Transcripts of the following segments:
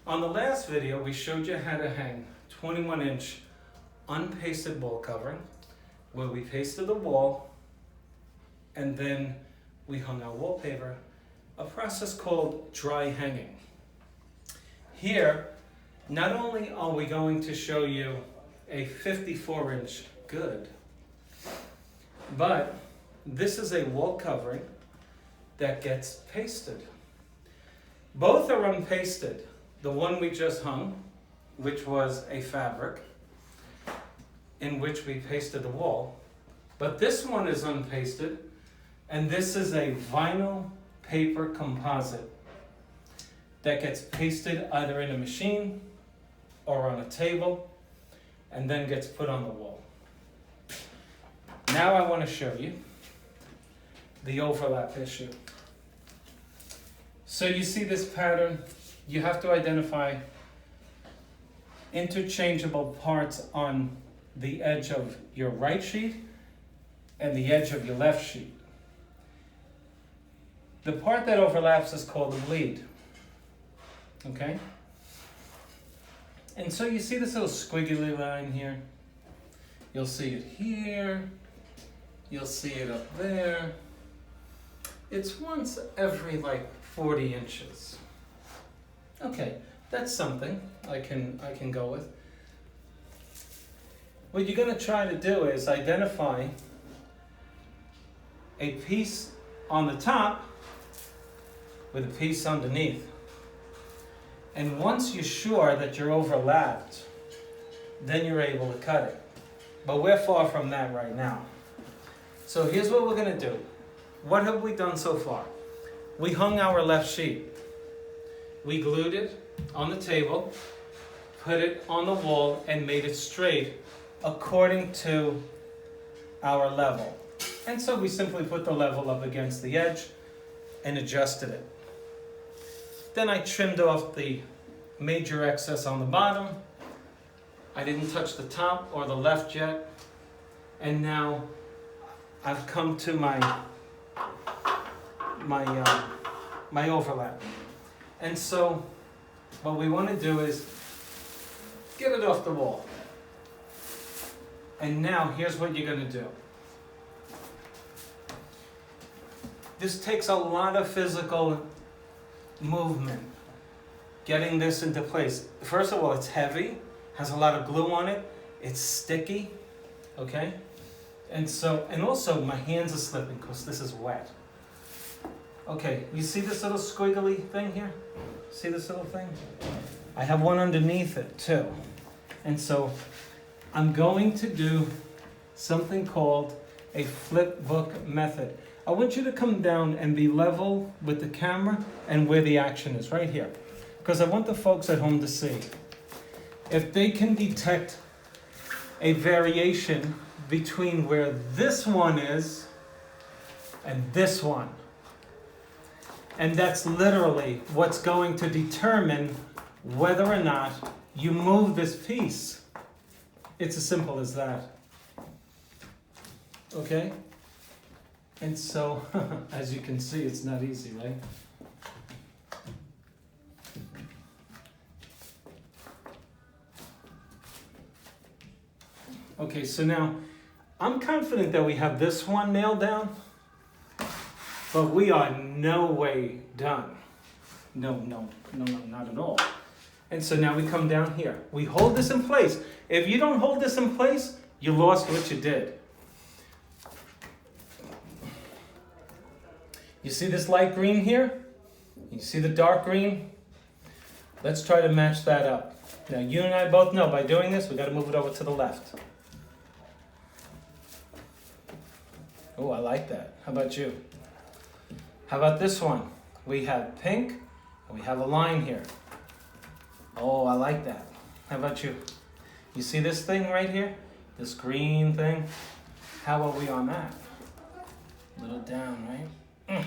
On the last video, we showed you how to hang 21-inch unpasted wall covering, where we pasted the wall and then we hung our wallpaper, a process called dry hanging. Here, not only are we going to show you a 54-inch good, but this is a wall covering that gets pasted. Both are unpasted. The one we just hung, which was a fabric in which we pasted the wall, but this one is unpasted, and this is a vinyl paper composite that gets pasted either in a machine or on a table and then gets put on the wall. Now I want to show you the overlap issue. So you see this pattern, you have to identify interchangeable parts on the edge of your right sheet and the edge of your left sheet. The part that overlaps is called the bleed, okay? And so you see this little squiggly line here. You'll see it here, you'll see it up there. It's once every like 40 inches. Okay, that's something I can go with. What you're going to try to do is identify a piece on the top with a piece underneath. And once you're sure that you're overlapped, then you're able to cut it. But we're far from that right now. So here's what we're going to do. What have we done so far? We hung our left sheet. We glued it on the table, put it on the wall, and made it straight according to our level. And so we simply put the level up against the edge and adjusted it. Then I trimmed off the major excess on the bottom. I didn't touch the top or the left yet. And now I've come to my overlap. And so what we want to do is get it off the wall. And now here's what you're going to do. This takes a lot of physical movement, getting this into place. First of all, it's heavy, has a lot of glue on it, it's sticky, okay? And also my hands are slipping because this is wet. Okay, you see this little squiggly thing here? See this little thing? I have one underneath it too. And so I'm going to do something called a Flipbook Method. I want you to come down and be level with the camera and where the action is, right here. Because I want the folks at home to see. If they can detect a variation between where this one is and this one. And that's literally what's going to determine whether or not you move this piece. It's as simple as that. Okay? And so, as you can see, it's not easy, right? Okay, so now, I'm confident that we have this one nailed down, but we are no way done. No, not at all. And so now we come down here. We hold this in place. If you don't hold this in place, you lost what you did. You see this light green here? You see the dark green? Let's try to match that up. Now you and I both know by doing this, we got to move it over to the left. Oh, I like that. How about you? How about this one? We have pink, and we have a line here. Oh, I like that. How about you? You see this thing right here? This green thing? How are we on that? A little down, right?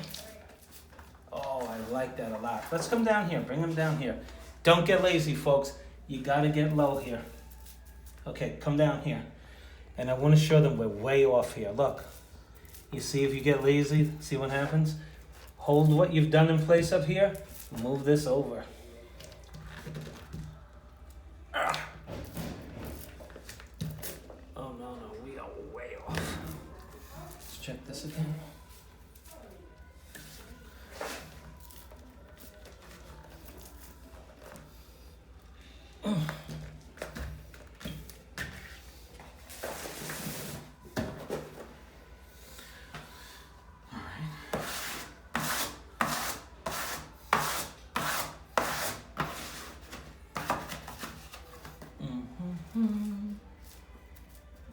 Oh, I like that a lot. Let's come down here. Bring them down here. Don't get lazy, folks. You got to get low here. Okay, come down here. And I want to show them we're way off here. Look. You see if you get lazy, see what happens? Hold what you've done in place up here. Move this over. Oh no, we are way off. Let's check this again.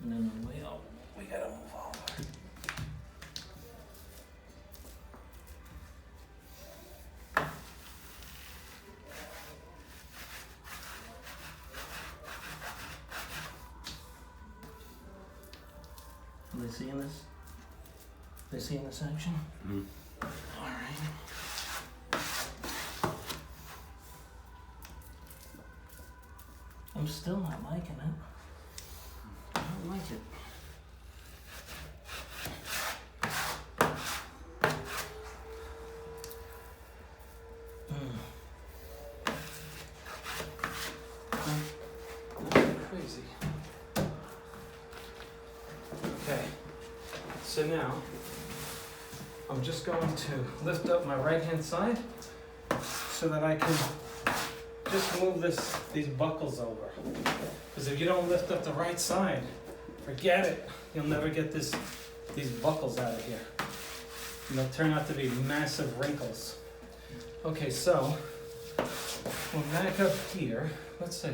No, we gotta move over. Are they seeing this? They seeing this action? Mm. All right. I'm still not liking it. I don't like it. Crazy. Okay, so now I'm just going to lift up my right hand side so that I can just move these buckles over. Because if you don't lift up the right side, forget it. You'll never get these buckles out of here. And they'll turn out to be massive wrinkles. Okay, so we're back up here. Let's see.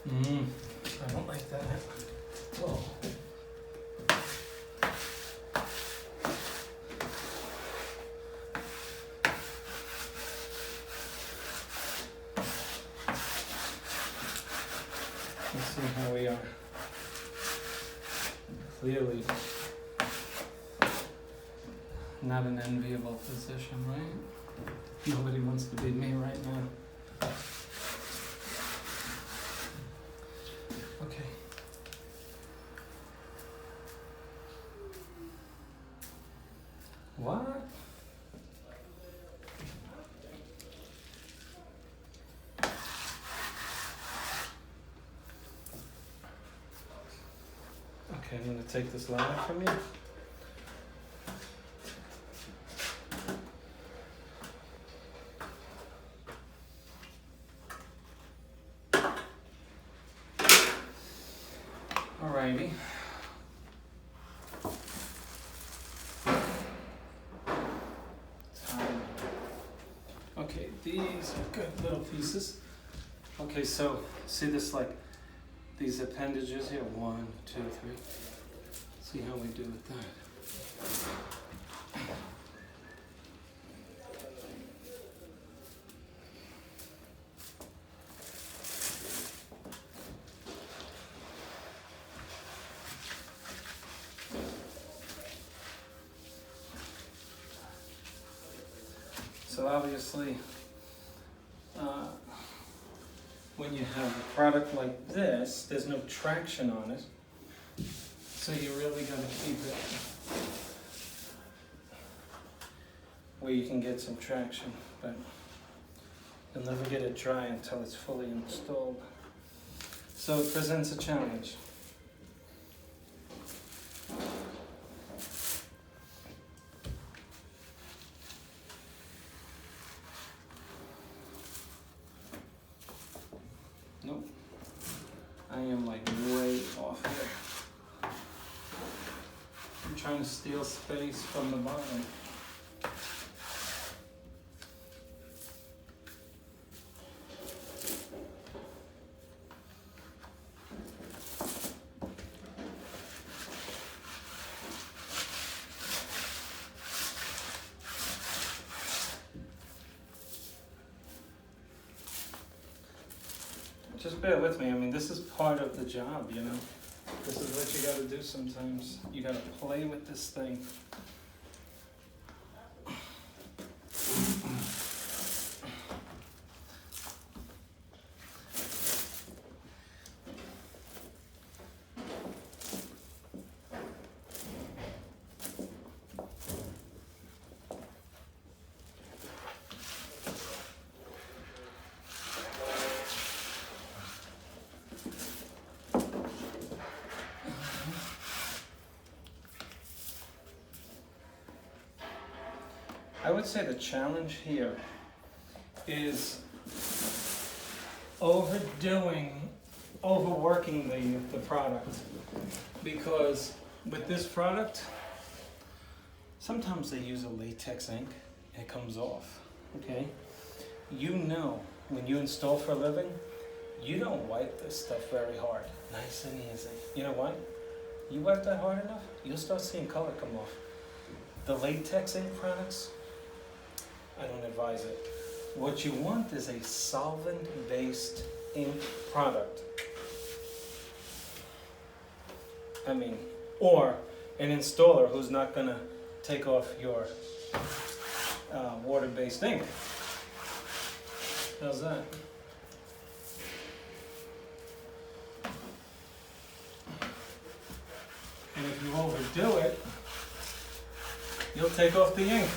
I don't like that. Whoa. Let's see how we are. Clearly not an enviable position, right? Nobody wants to be me right now. Okay. What? Okay, I'm gonna take this ladder from you. Alrighty. Okay, these are good little pieces. Okay, so see this, like these appendages here, 1, 2, 3. See how we do with that. So obviously, when you have a product like this, there's no traction on it. So you really got to keep it where you can get some traction, but you'll never get it dry until it's fully installed. So it presents a challenge. Nope. I am like way off here. I'm trying to steal space from the bottom. Just bear with me. I mean, this is part of the job, you know. This is what you got to do sometimes. You got to play with this thing. would say the challenge here is overworking the product. Because with this product, sometimes they use a latex ink and it comes off, okay? You know, when you install for a living, you don't wipe this stuff very hard. Nice and easy. You know why? You wipe that hard enough, you'll start seeing color come off. The latex ink products, I don't advise it. What you want is a solvent-based ink product. I mean, or an installer who's not gonna take off your water-based ink. How's that? And if you overdo it, you'll take off the ink.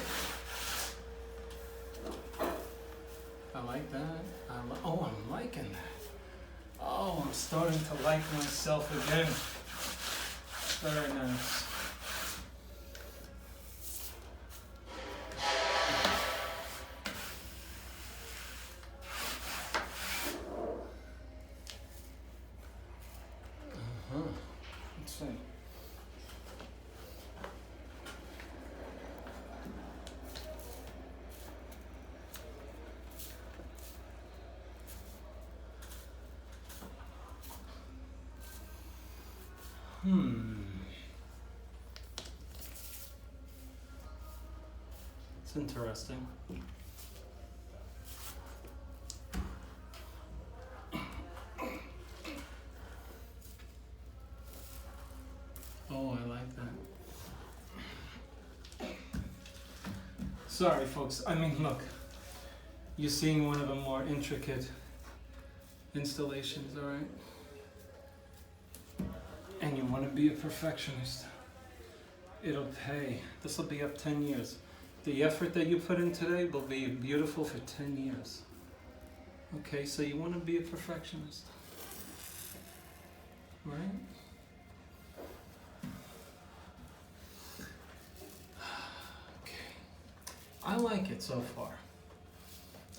I like that. Oh, I'm liking that. Oh, I'm starting to like myself again. Very nice. Let's see. It's interesting. Oh, I like that. Sorry, folks. I mean, look. You're seeing one of the more intricate installations, all right? And you want to be a perfectionist. It'll pay. This will be up 10 years. The effort that you put in today will be beautiful for 10 years. Okay, so you want to be a perfectionist. Right? Okay. I like it so far.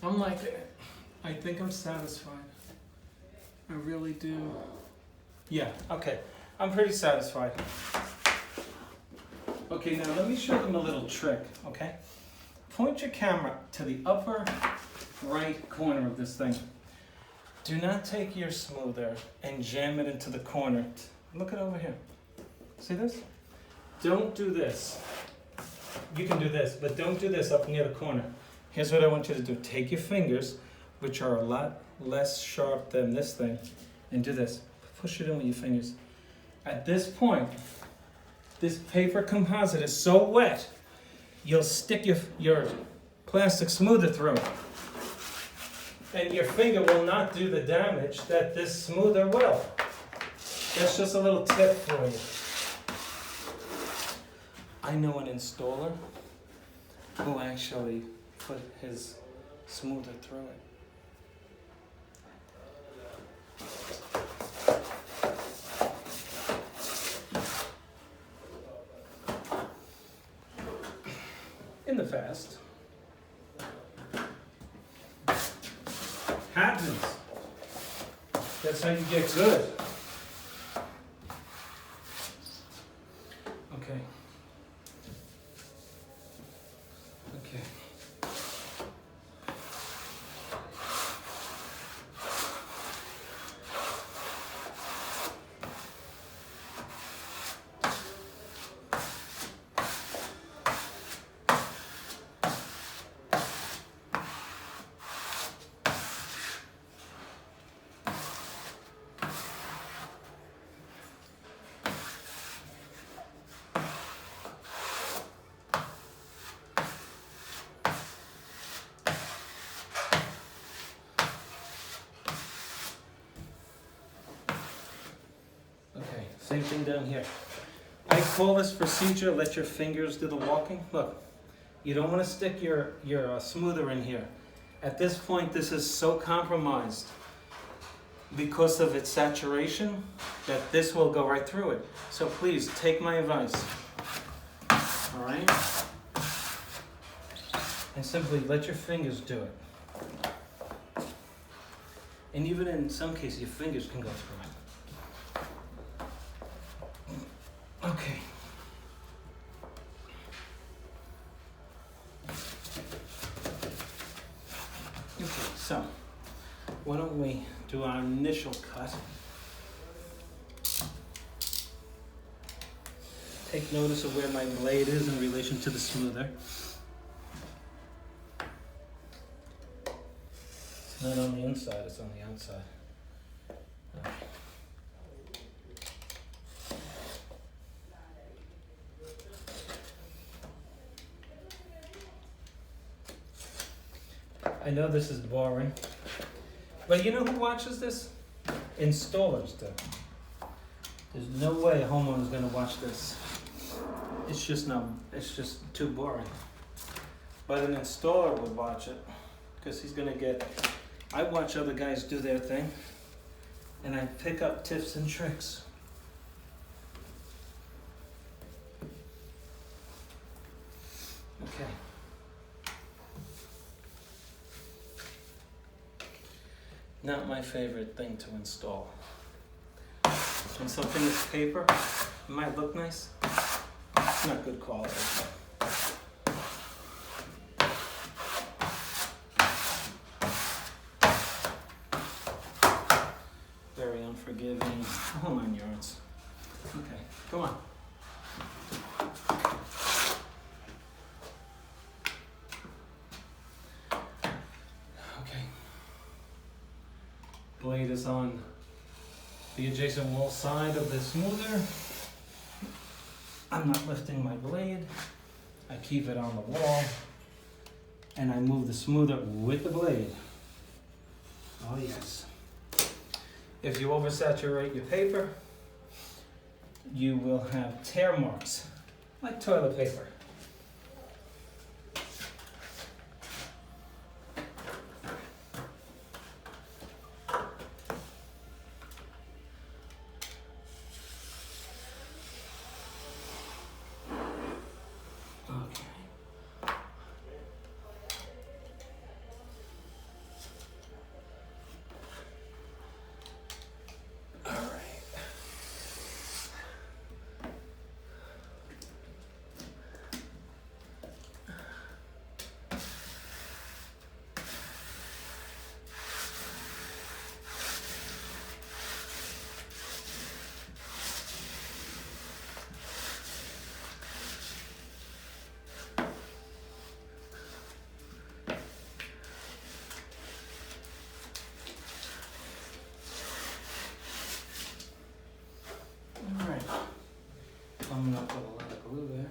I'm liking it. I think I'm satisfied. I really do. Yeah, okay. I'm pretty satisfied. Okay, now let me show them a little trick, okay? Point your camera to the upper right corner of this thing. Do not take your smoother and jam it into the corner. Look it over here. See this? Don't do this. You can do this, but don't do this up near the corner. Here's what I want you to do. Take your fingers, which are a lot less sharp than this thing, and do this. Push it in with your fingers. At this point, this paper composite is so wet, you'll stick your plastic smoother through it. And your finger will not do the damage that this smoother will. That's just a little tip for you. I know an installer who actually put his smoother through it. In the past. Happens. That's how you get good. Okay. Okay. Same thing down here. I call this procedure, let your fingers do the walking. Look, you don't want to stick your smoother in here. At this point, this is so compromised because of its saturation that this will go right through it. So please, take my advice. All right? and simply let your fingers do it. And even in some cases, your fingers can go through it. Okay. Okay, so why don't we do our initial cut? Take notice of where my blade is in relation to the smoother. It's not on the inside, it's on the outside. Okay. I know this is boring, but you know who watches this? Installers do. There's no way a homeowner is going to watch this. It's just too boring. But an installer would watch it, because he's going to get, I watch other guys do their thing, and I pick up tips and tricks. Okay. Not my favorite thing to install. When something is paper, it might look nice. It's not good quality. Very unforgiving. Oh my yards. Okay, come on. Okay. Blade is on the adjacent wall side of the smoother. I'm not lifting my blade. I keep it on the wall, and I move the smoother with the blade. Oh yes. If you oversaturate your paper, you will have tear marks, like toilet paper. Coming up with a lot of glue there.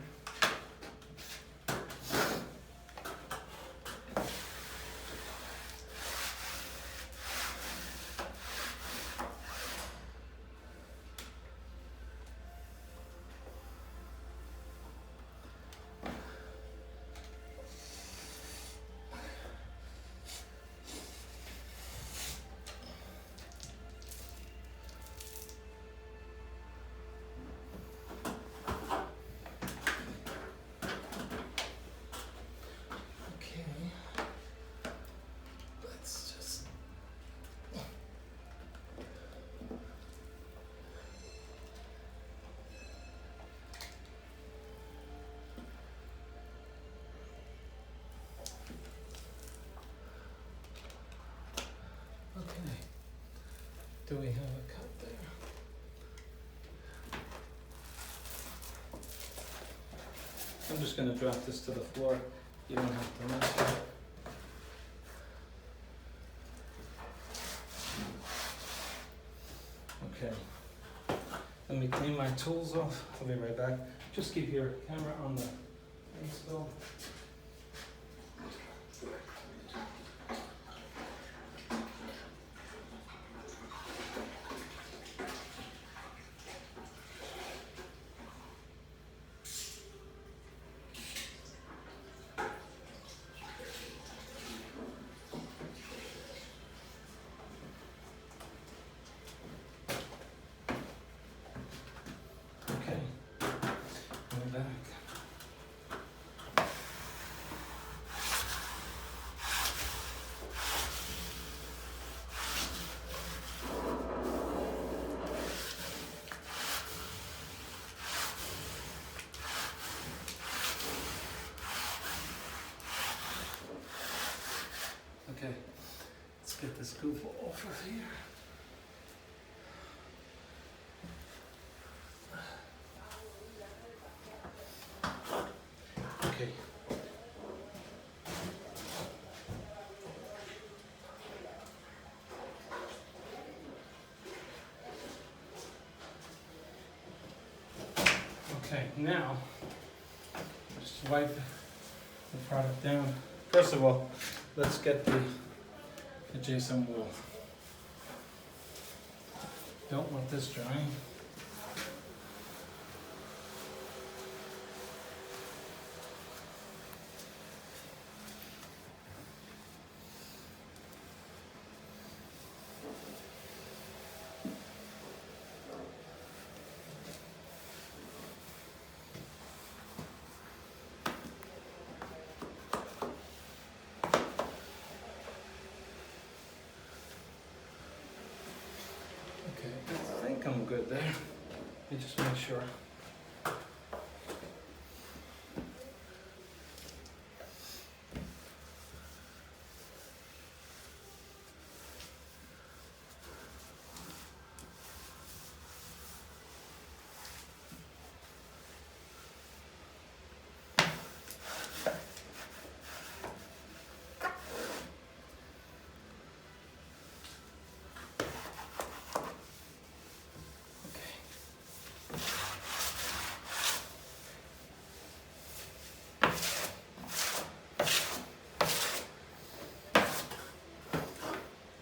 Do we have a cut there? I'm just going to drop this to the floor. You don't have to mess with it. Okay. Let me clean my tools off. I'll be right back. Just keep your camera on the install. Okay, let's get this goof off of here. Okay. Okay, now, just wipe the product down. First of all, let's get the adjacent wall. Don't want this drying. Okay, I think I'm good there. Let me just make sure.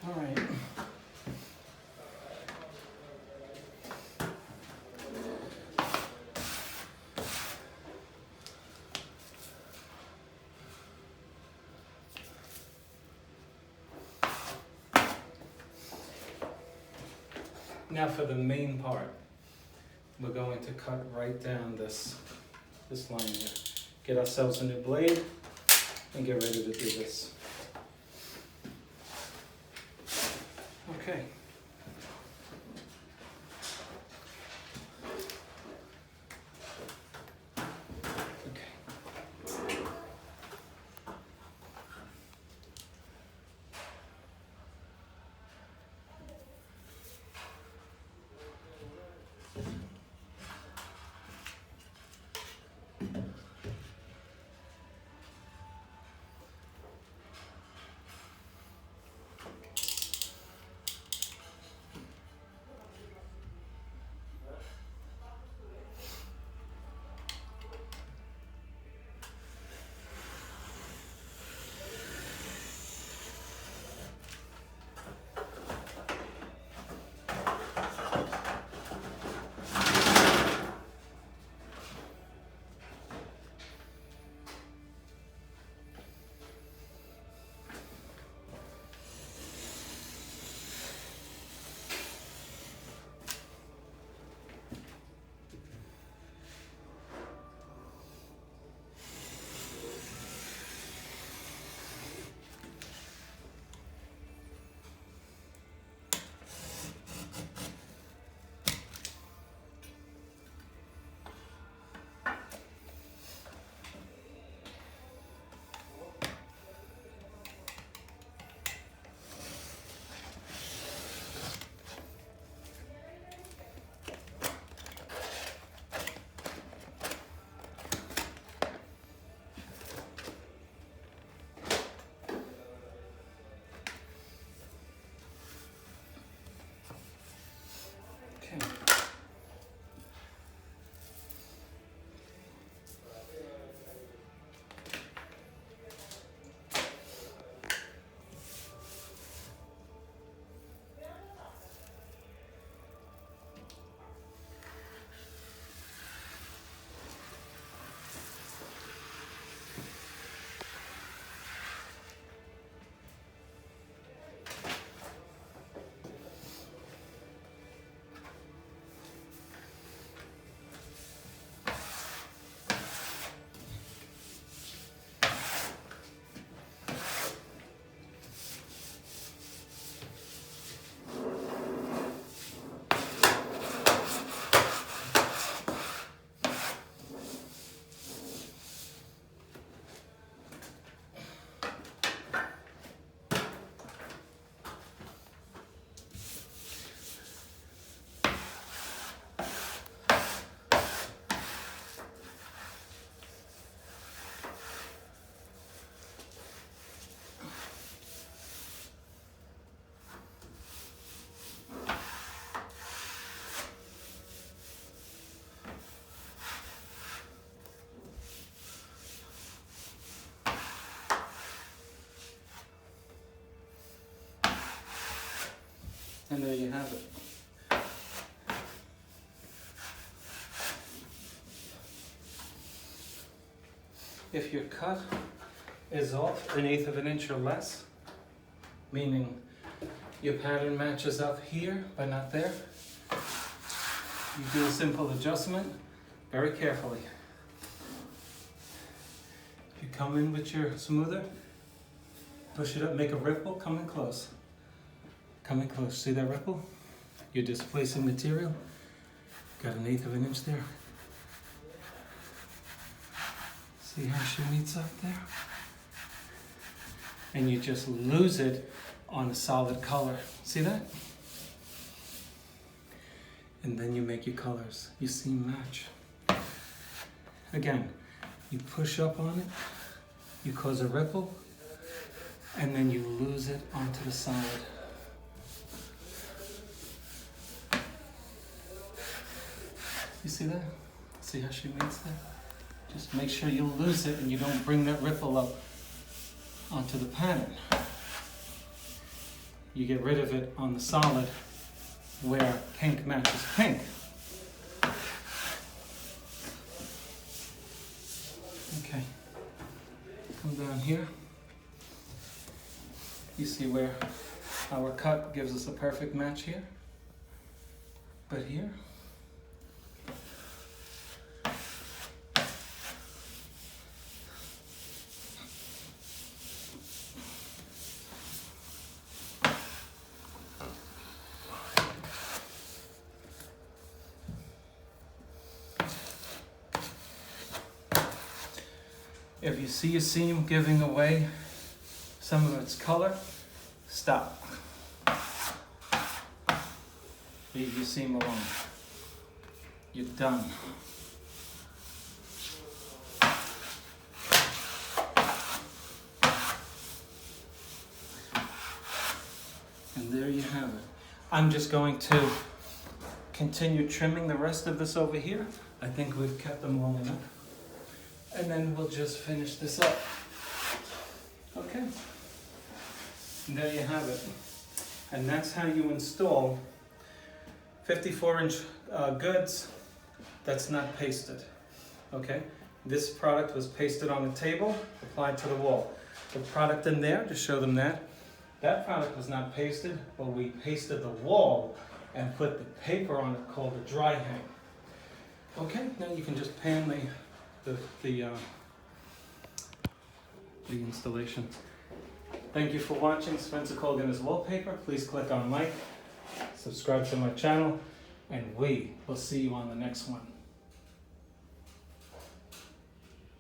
All right. Now for the main part, we're going to cut right down this line here. Get ourselves a new blade and get ready to do this. Okay. And there you have it. If your cut is off 1/8 of an inch or less, meaning your pattern matches up here but not there, you do a simple adjustment very carefully. You come in with your smoother, push it up, make a ripple, come in close. Come in close, see that ripple? You're displacing material. Got 1/8 of an inch there. See how she meets up there? And you just lose it on a solid color. See that? And then you make your colors. You seam match. Again, you push up on it, you cause a ripple, and then you lose it onto the solid. You see that? See how she meets that? Just make sure you lose it and you don't bring that ripple up onto the pattern. You get rid of it on the solid where pink matches pink. Okay, come down here. You see where our cut gives us a perfect match here? But here, if you see a seam giving away some of its color, stop. Leave your seam alone. You're done. And there you have it. I'm just going to continue trimming the rest of this over here. I think we've kept them long enough. And then we'll just finish this up. Okay. And there you have it. And that's how you install 54-inch goods that's not pasted. Okay? This product was pasted on the table, applied to the wall. The product in there, to show them that product was not pasted, but we pasted the wall and put the paper on it called a dry hang. Okay, now you can just pan the installation. Thank you for watching Spencer Colgan is Wallpaper. Please click on like, subscribe to my channel, and we will see you on the next one.